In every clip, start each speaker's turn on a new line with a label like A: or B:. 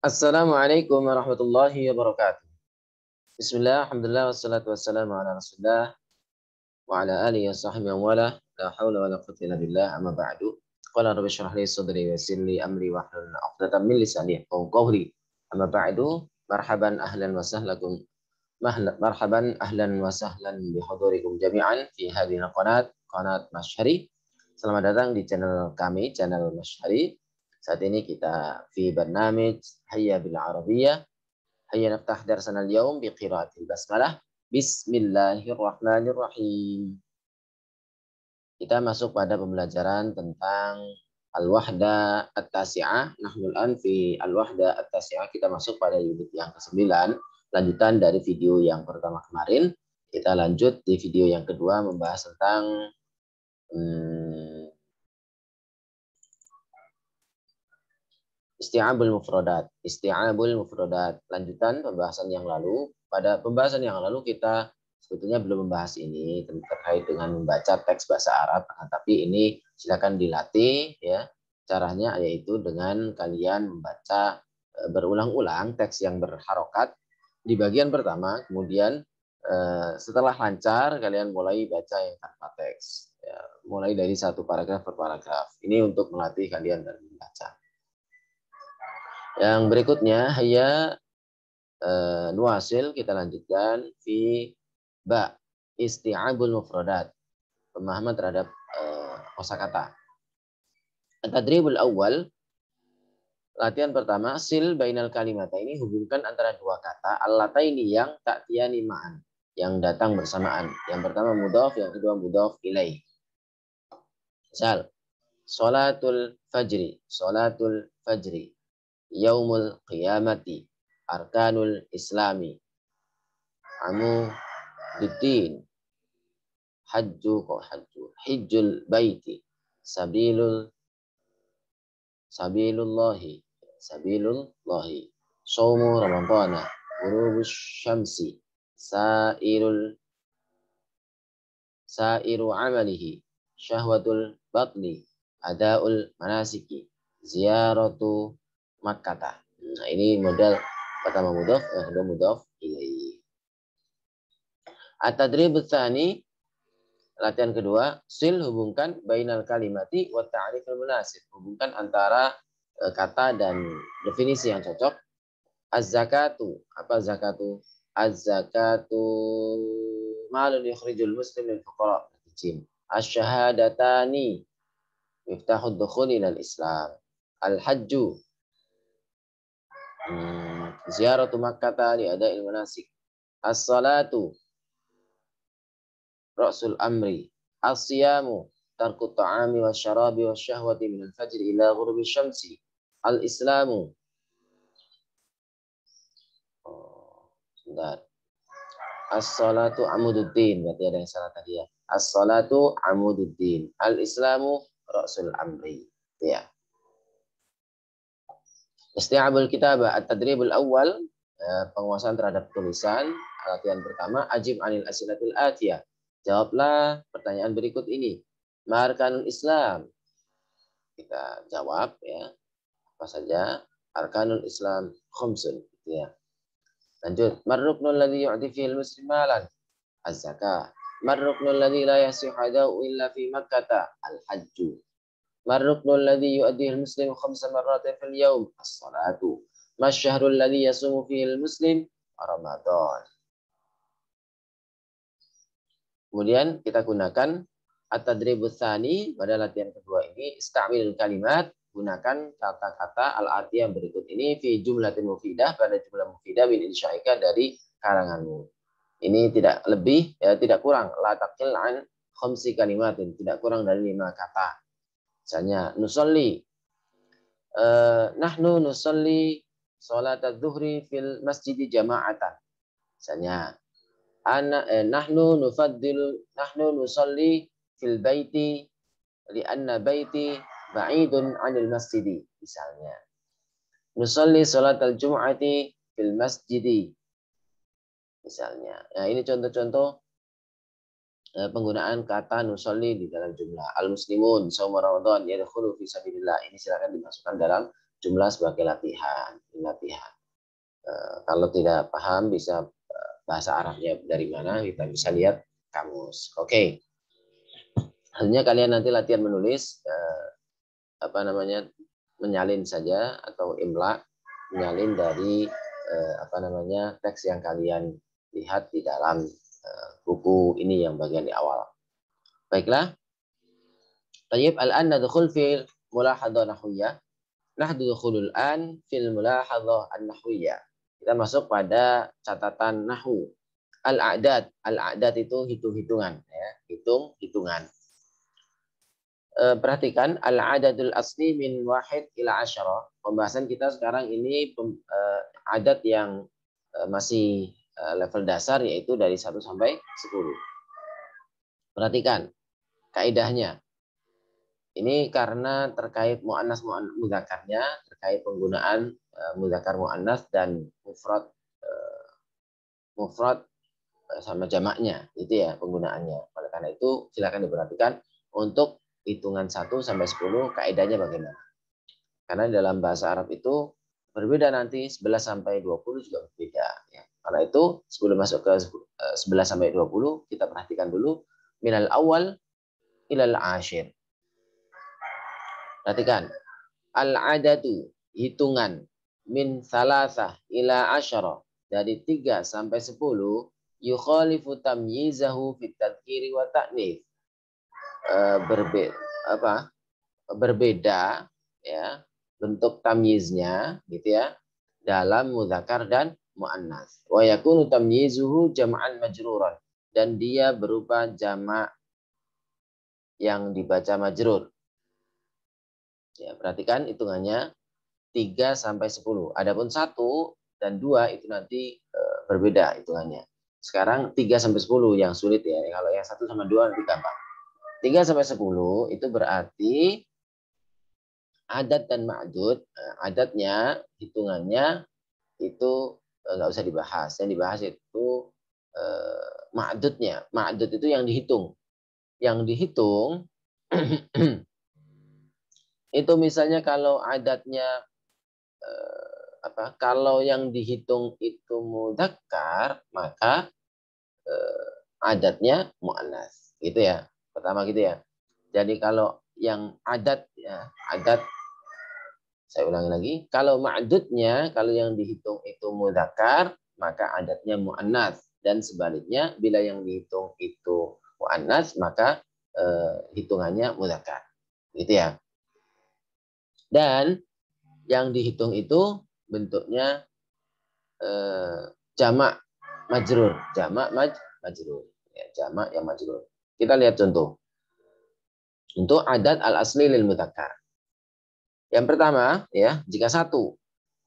A: Assalamualaikum warahmatullahi wabarakatuh. Bismillah, alhamdulillah, wassalatu wassalamu ala rasulullah wa ala alihi wa sahbihi wa wala, la hawla wa la quwwata illa billah, amma ba'du. Qala rabbi shrah li sadri wa yassir li amri wa hlul 'uqdatam min lisani yafqahu qawli. Amma ba'du, marhaban ahlan wa sahlakum. Marhaban ahlan wa sahlan bi hudurikum jami'an fi hadhihi qanat Masyhari. Selamat datang di channel kami, channel Masyhari. Saat ini kita fi barnamij Hayya bil Arabiyyah. Hayya naftah darsana al-yawm bi qiraatil basmalah. Bismillahirrahmanirrahim. Kita masuk pada pembelajaran tentang Al-Wahda At-Tasi'ah. Nahnu al-an fi Al-Wahda At-Tasi'ah. Kita masuk pada unit yang ke-9. Lanjutan dari video yang pertama kemarin. Kita lanjut di video yang kedua membahas tentang Isti'abul mufradat. Isti'abul mufradat. Lanjutan pembahasan yang lalu. Pada pembahasan yang lalu kita sebetulnya belum membahas ini terkait dengan membaca teks bahasa Arab. Tapi ini silakan dilatih ya. Caranya yaitu dengan kalian membaca berulang-ulang teks yang berharokat di bagian pertama. Kemudian setelah lancar kalian mulai baca yang tanpa teks. Ya, mulai dari satu paragraf per paragraf. Ini untuk melatih kalian dalam membaca. Yang berikutnya hayya nuasil, kita lanjutkan fi ba isti'abul mufradat, pemahaman terhadap kosakata. Tadribul awal, latihan pertama, sil bainal kalimata, ini hubungkan antara dua kata allataini yang ta'tiyani ma'an, yang datang bersamaan. Yang pertama mudhaf, yang kedua mudhaf ilaih. Misal salatul fajri, salatul fajri, yaumul qiyamati, arkanul islami, amududdin, hajjul baiti, sabilullahi, saumu ramadhana, ghurubus syamsi, sairu amalihi, syahwatul batni, adaul manasiki, ziyaratu Makkah. Nah, ini modal pertama mudhaf, yang kedua mudhaf ilaihi. At-tadribut tsani, latihan kedua, sil hubungkan bainal kalimati wa ta'riful munasib. Hubungkan antara kata dan definisi yang cocok. Az-zakatu, apa zakatu? Az-zakatu malun yukhrijul muslim lil fuqara. Asy-syahadatani miftahud dukhul ilal Islam. Al-hajju ziyaratu Makkah li ada'il manasik. As-salatu ra'sul amri. As-siyamu tarku ta'ami wa syarabi wa syahwati min al-fajr ila ghurubi syamsi. Al-islamu sebentar. As-salatu amududdin, berarti ada yang salah tadi ya. As-salatu amududdin. Al-islamu ra'sul amri. Ya. Isti'abul kitabah, at-tadribul awal, penguasaan terhadap tulisan. Latihan pertama, ajib anil asilatil atiyah. Jawablah pertanyaan berikut ini. Ma arkanul Islam? Kita jawab ya. Apa saja? Arkanul Islam khumsun, gitu ya. Lanjut. Marruknul ladzi yu'ti fihil muslim malan? Az-zakah. Marruknul ladzi la yasihu hadau illa fi Makkah? Al-hajju. Marruknul ladzi yu'addihi al-muslim 5 marratin fil yawm? As-salatu. Masyahrul ladzi yasumu fihi al-muslim? Ramadan. Kemudian kita gunakan at-tadribus tsani pada latihan kedua ini. Istamilul kalimat, gunakan kata-kata al-atiyah berikut ini fi jumlatin mufidah, pada jumlah mufidah min insya'ika, dari karanganmu. Ini tidak lebih ya, tidak kurang. La taqil an 5 kalimatin, tidak kurang dari 5 kata. Misalnya nusolli, nahnu nusolli sholat adzuhri fil masjid jama'atan. Misalnya nahnu nusolli fil baiti li'anna baiti ba'idun 'anil masjidi. Misalnya nusolli sholat al-jum'ati fil masjidi. Misalnya. Nah, ini contoh-contoh penggunaan kata nusolli di dalam jumlah. Al-muslimun saum Ramadan yadkhulu fi sabilillah. Ini silakan dimasukkan dalam jumlah sebagai latihan. Kalau tidak paham bisa bahasa Arabnya dari mana, kita bisa lihat kamus. Oke. Hanya kalian nanti latihan menulis menyalin saja atau imla, menyalin dari teks yang kalian lihat di dalam buku ini yang bagian di awal. Baiklah. Tayyib, al-an nadkhul fil mulahadhah nahwiyah. Nadkhulul an fil mulahadhah an-nahwiyah. Kita masuk pada catatan nahwu. Al-a'dad. Al-a'dad itu hitung-hitungan, ya, hitung-hitungan. Perhatikan al-adadul asli min wahid ila asyara. Pembahasan kita sekarang ini adat yang masih level dasar, yaitu dari 1 sampai 10. Perhatikan kaidahnya. Ini karena terkait muannas mudzakarnya, terkait penggunaan mudzakar muannas dan mufrad sama jamaknya, itu ya penggunaannya. Oleh karena itu silakan diperhatikan untuk hitungan 1 sampai 10 kaidahnya bagaimana. Karena dalam bahasa Arab itu berbeda nanti 11 sampai 20 juga berbeda, ya. Karena itu sebelum masuk ke 11 sampai 20 kita perhatikan dulu minal awal ilal ashir. Perhatikan. Al-adadu, hitungan, min salasah ila asyara, dari 3 sampai 10, yukhalifu tamyizahu fit tadhkiri wa ta'nits. Berbeda ya bentuk tamyiznya gitu ya dalam mudzakar dan muannas. Wa yakunu tamyizuhu jam'an majruran, dan dia berupa jamak yang dibaca majrur. Ya, perhatikan hitungannya 3 sampai 10. Adapun 1 dan 2 itu nanti berbeda hitungannya. Sekarang 3 sampai 10 yang sulit ya. Kalau yang 1 sama 2 nanti gampang. 3 sampai 10 itu berarti adat dan ma'dud. Adatnya, hitungannya itu nggak usah dibahas. Yang dibahas itu ma'dudnya. Ma'dud itu yang dihitung. Yang dihitung itu misalnya kalau adatnya kalau yang dihitung itu mudzakkar, maka adatnya muannas, gitu ya. Pertama gitu ya. Jadi kalau yang adat ya, saya ulangi lagi, kalau ma'dudnya, kalau yang dihitung itu mudzakkar, maka adatnya muannas, dan sebaliknya bila yang dihitung itu muannas, maka hitungannya mudzakkar. Gitu ya. Dan yang dihitung itu bentuknya jamak majrur, majrur, ya, jamak yang majrur. Kita lihat contoh. Untuk adat al-asli lil mudzakkar. Yang pertama ya, jika 1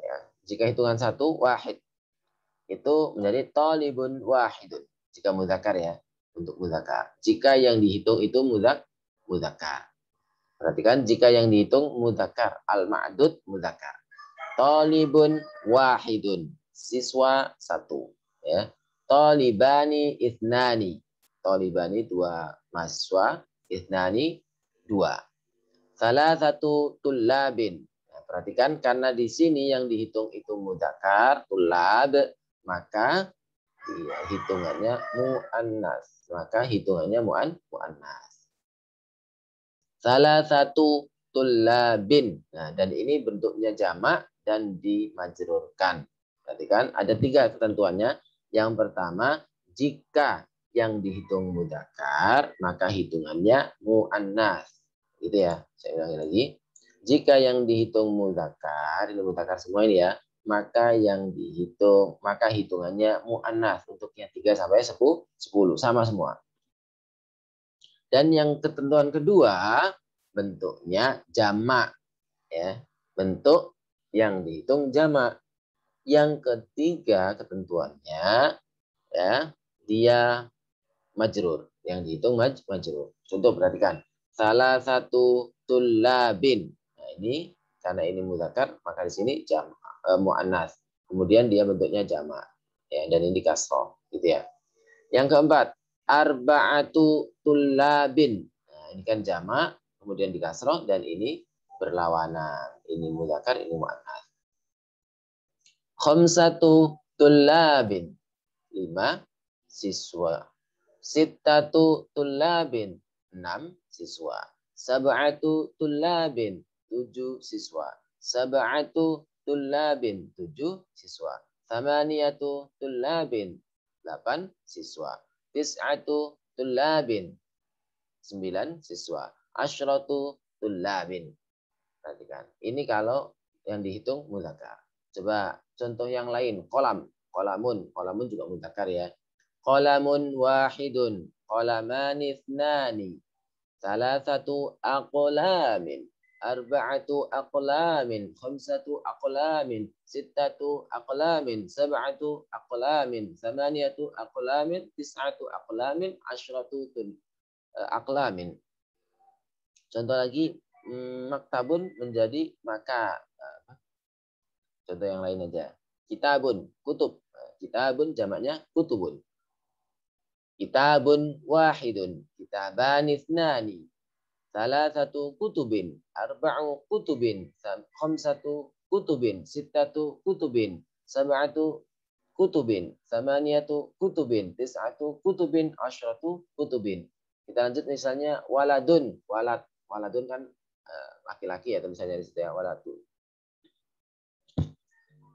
A: ya, jika hitungan 1 wahid itu menjadi talibun wahidun jika mudzakkar ya, untuk mudzakkar. Jika yang dihitung itu mudzakkar. Perhatikan, jika yang dihitung mudzakkar, al-ma'dud mudzakkar. Talibun wahidun, siswa 1 ya. Talibani ithnani, talibani 2 mahasiswa, ithnani 2. Salah satu tullabin. Nah, perhatikan, karena di sini yang dihitung itu mudzakkar tullab, maka hitungannya muannas. Maka hitungannya muannas. Salah satu tullabin. Nah, dan ini bentuknya jamak dan dimajrurkan. Perhatikan, ada 3 ketentuannya. Yang pertama, jika yang dihitung mudzakkar, maka hitungannya muannas. Gitu ya. Saya ulangi lagi. Jika yang dihitung mudzakkar, ini mudzakkar semua ini ya, maka yang dihitung, maka hitungannya muannas. Untuknya 3 sampai 10 sama semua. Dan yang ketentuan kedua, bentuknya jamak ya. Bentuk yang dihitung jamak. Yang ketiga ketentuannya ya, dia majrur. Yang dihitung majrur. Contoh, perhatikan. Salah satu tullabin. Nah, ini karena ini mudzakkar, maka di sini muannas. Kemudian dia bentuknya jamak. Ya, dan ini kasroh gitu ya. Yang keempat, arba'atu tullabin. Nah, ini kan jamak, kemudian di kasroh, dan ini berlawanan. Ini mudzakkar, ini muannats. Khamsatu tullabin. 5 siswa. Sittatu tullabin. 6 siswa. Sab'atu tullabin. 7 siswa. Sab'atu tullabin. 7 siswa. Thamaniyatu tullabin. 8 siswa. Tis'atu tullabin. 9 siswa. Asyratu tullabin. Perhatikan. Ini kalau yang dihitung mudzakkar. Coba contoh yang lain. Kolam. Kolamun. Kolamun juga mudzakkar ya. Qalamun wahidun. Qalamani ithnani. Thalathatu aqlamin. Arba'atu aqlamin. Khamsatu aqlamin. Sittatu aqlamin. Sab'atu aqlamin. Thamaniyatu aqlamin. Tis'atu aqlamin. Asyratu aqlamin. Contoh lagi. Maktabun menjadi maka. Contoh yang lain aja. Kitabun. Kutub. Kitabun jamaknya kutubun. Kitabun wahidun. Kitabani ithnani. Thalathatu kutubin. Arba'u kutubin. Khamsatu kutubin. Sittatu kutubin. Sab'atu kutubin. Thamaniyatu kutubin. Tis'atu kutubin. Asyratu kutubin. Kita lanjut misalnya waladun. Waladun kan laki-laki ya, misalnya di situ ya, waladun.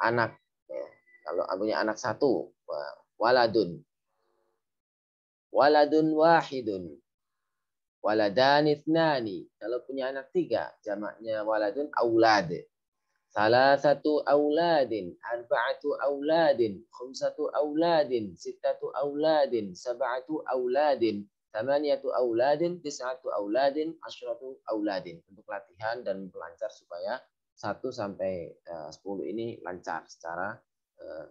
A: Anak. Ya. Kalau punya anak satu, waladun. Waladun wahidun. Waladani ithnani. Kalau punya anak 3, jamaknya waladun aulad. Salasatu auladin. Arba'atu auladin. Khamsatu auladin. Sittatu auladin. Sab'atu auladin. Thamaniyatu auladin. Tis'atu auladin. Asyratu auladin. Untuk latihan dan pelancar supaya 1 sampai 10 ini lancar secara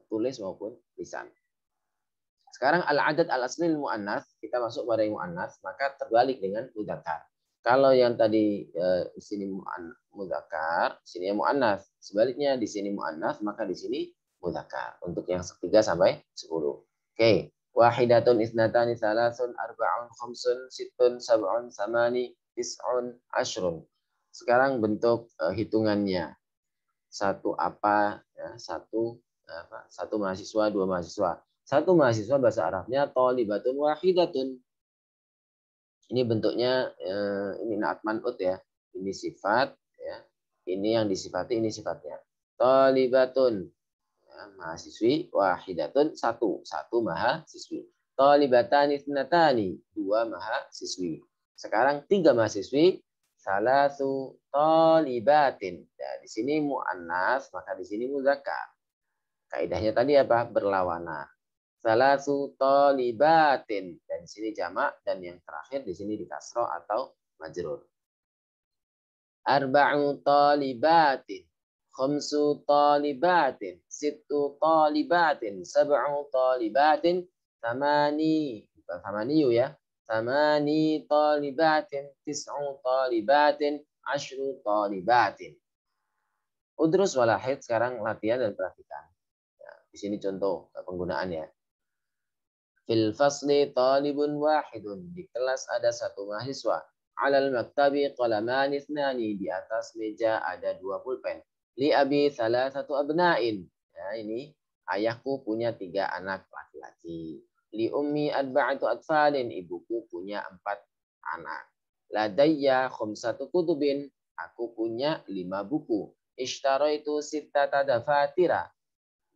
A: tulis maupun lisan. Sekarang al-adad al-asli mu'annas, kita masuk pada yang mu'annas, maka terbalik dengan mudzakkar. Kalau yang tadi di sini mudzakkar, di sini mu'annas. Sebaliknya di sini mu'annas, maka di sini mudzakkar. Untuk yang 3 sampai 10. Oke. Wahidatun isnatani thalathun arba'un khamsun sittun sab'un samani tis'un ashrun. Sekarang bentuk hitungannya. Satu apa ya, satu mahasiswa, 2 mahasiswa. Satu mahasiswa bahasa Arabnya thalibatun wahidatun. Ini bentuknya ini naat man'ut ya. Ini sifat ya. Ini yang disifati, ini sifatnya. Thalibatun ya, mahasiswi, wahidatun satu mahasiswi. Thalibatani ithnatani 2 mahasiswi. Sekarang 3 mahasiswi, salasu thalibatin. Ya, di sini muannas, maka di sini mudzakkar. Kaidahnya tadi apa? Berlawanan. Salasu thalibatin, dan di sini jamak, dan yang terakhir di sini di kasroh atau majrur. Arba'u thalibatin, khamsu thalibatin, sittu thalibatin, sab'u thalibatin, tamani, bukan tamaniyu ya, tamani thalibatin, tis'u thalibatin, asyru thalibatin. Udrus walahid, sekarang latihan dan perhatikan. Ya, di sini contoh penggunaannya. Fil fasli talibun wahidun. Di kelas ada 1 mahasiswa. Alal maktabi qalaman ithnani. Di atas meja ada 2 pulpen. Li abi thalathatu abna'in. Ya, ini ayahku punya 3 anak laki-laki. Li ummi arba'atu atfalin. Ibuku punya 4 anak. Ladayya khamsatu kutubin. Aku punya 5 buku. Ishtaraitu sittata dafatira.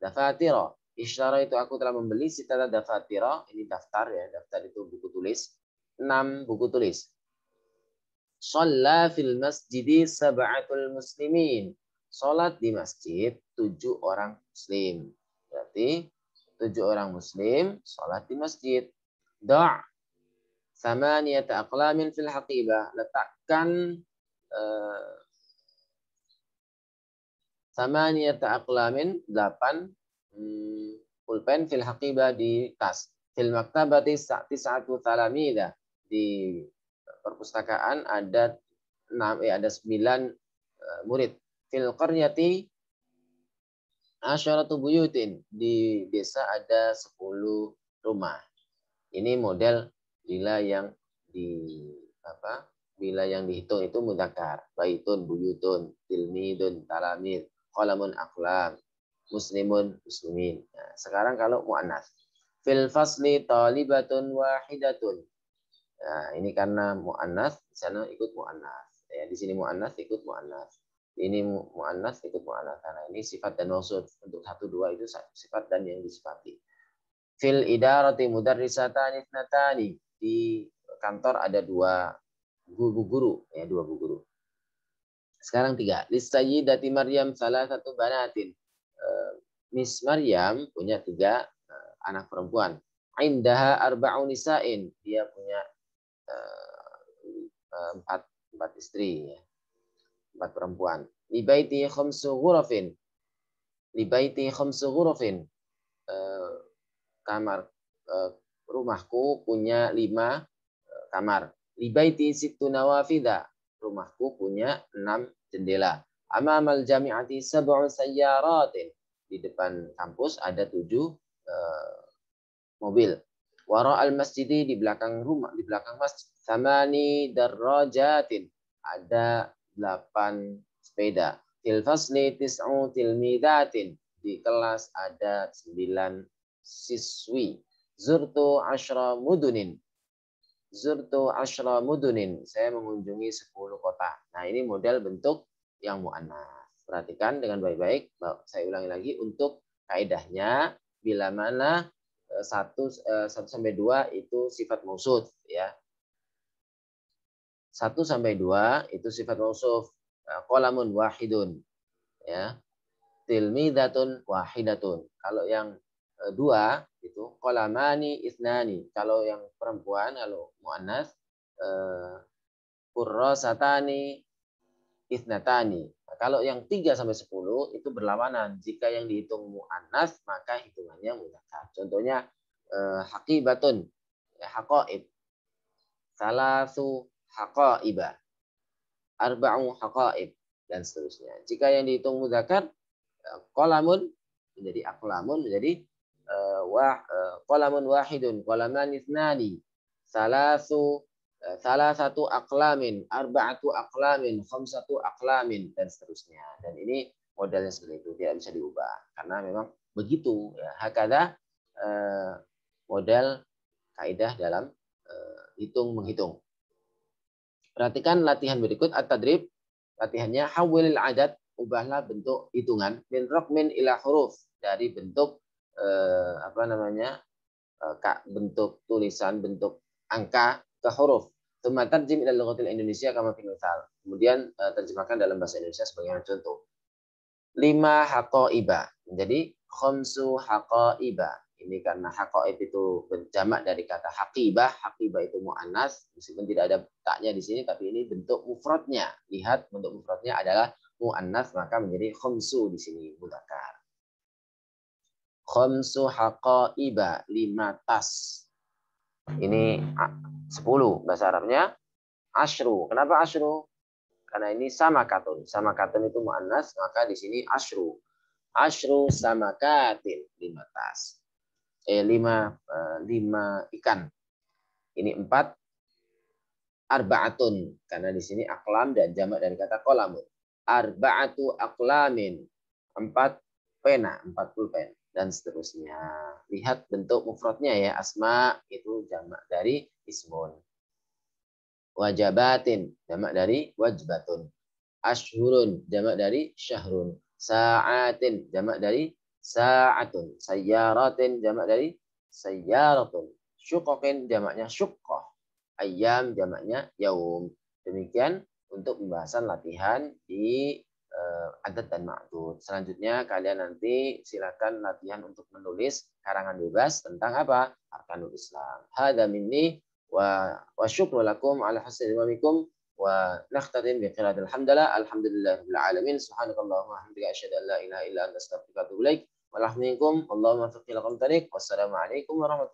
A: Dafatira. Isyarat itu aku telah membeli sittata dafatira, ini daftar ya, daftar itu buku tulis, 6 buku tulis. Shalla fil masjidi sab'atul muslimin. Salat di masjid 7 orang muslim. Berarti 7 orang muslim salat di masjid. Da' thamaniyata aqlamin fil haqibah. Letakkan thamaniyata aqlamin 8 pulpen fil haqibah di tas. Fil maktabati tis'atu talamida. Di perpustakaan ada 9 murid. Fil qaryati asyaratu buyutin. Di desa ada 10 rumah. Ini model lila yang bila yang dihitung itu mudzakkar. Baitun, buyutun, tilmidun, talamid, qalamun, aqlam, muslimun, muslimin. Nah, sekarang kalau muannats. Fil fasli talibatun wahidatun. Nah, ini karena muannats, di sana ikut muannats. Ya, di sini muannats ikut muannats. Ini muannats ikut muannats. Karena ini sifat dan mausuf. Untuk 1 2 itu sifat dan yang disifati. Fil idarati mudarrisatani ithnatani. Di kantor ada 2 guru, ya 2 guru. Sekarang 3. Lisayyidati Maryam salah satu banatin. Miss Maryam punya 3 anak perempuan. Indaha arba'u nisa'in. Dia punya 4 istri, ya. 4 perempuan. Libaiti khamsu ghurafin. Libaiti khamsu ghurafin. Kamar rumahku punya 5 kamar. Libaiti sittu nawafida. Rumahku punya 6 jendela. Amamal jami'ati sab'u sayyaratin. Di depan kampus ada 7 mobil. Wara al-masjidi, di belakang rumah, di belakang masjid. Samani darrajatin. Ada 8 sepeda. Fil fasli tis'u tilmidatin. Di kelas ada 9 siswi. Zurtu asyra mudunin. Zurtu asyra mudunin. Saya mengunjungi 10 kota. Nah, ini model bentuk yang muannats. Perhatikan dengan baik-baik. Saya ulangi lagi untuk kaidahnya bila mana 1 sampai 2 itu sifat mausuf, ya. 1 sampai 2 itu sifat mausuf. Qalamun wahidun, ya. Tilmidatun wahidatun. Kalau yang 2 itu qalamani ithnani. Kalau yang perempuan, kalau muannats kurrasatani ithnatani. Nah, kalau yang 3 sampai 10 itu berlawanan. Jika yang dihitung muannats maka hitungannya mudzakkar. Contohnya haqibatun, ya, haqaib. Salasu haqaiba. Arba'u haqaib dan seterusnya. Jika yang dihitung mudzakkar, qalamun menjadi aqlamun, menjadi qalamun wahidun, qalaman ithnani, salah satu aqlamin, arba'atu aqlamin, khamsatu aqlamin dan seterusnya. Dan ini modelnya seperti itu, tidak bisa diubah karena memang begitu, ya. Hakada model kaidah dalam hitung menghitung. Perhatikan latihan berikut at-tadrib. Latihannya hawwilil adad, ubahlah bentuk hitungan min raqmin ila huruf, dari bentuk bentuk tulisan, bentuk angka ke huruf. Tsumma tarjim ila lughatil Indonesia kama fil misal. Kemudian terjemahkan dalam bahasa Indonesia sebagaimana contoh. 5 haqaiba menjadi khamsu haqaiba. Ini karena haqaib itu jamak dari kata haqibah. Haqibah itu muannats, meskipun tidak ada taknya di sini, tapi ini bentuk mufradnya. Lihat, bentuk mufradnya adalah muannats, maka menjadi khamsu di sini mudzakkar. Khamsu haqaiba, 5 tas. Ini 10 bahasa Arabnya. Asyru. Kenapa asyru? Karena ini samakatun. Samakatun itu muannats, maka di sini asyru. Asyru samakatin, 5 tas. 5 ikan. Ini 4 arba'atun, karena di sini aqlam dan jamak dari kata qalamun. Arba'atu aqlamin, 4 pena, 40 pena dan seterusnya. Lihat bentuk mufradnya, ya. Asma itu jamak dari ismun. Wajabatin, jamak dari wajbatun. Ashhurun, jamak dari syahrun. Sa'atin, jamak dari sa'atun. Sayyaratin, jamak dari sayyaratun. Syuqaqin, jamaknya syuqqah. Ayyam, jamaknya yaum. Demikian untuk pembahasan latihan di adat dan ma'dud. Selanjutnya kalian nanti silakan latihan untuk menulis karangan bebas tentang apa? Arkanul Islam. Hadza minni wa syukru lakum ala husni ilmikum. ونختتم بقراءة الحمد لله الحمد لله رب العالمين سبحانك اللهم وبحمدك أشهد أن لا إله إلا أنت أستغفرك وأتوب إليك ورحمكم اللهم وفقني لقوم طريق والسلام عليكم ورحمة الله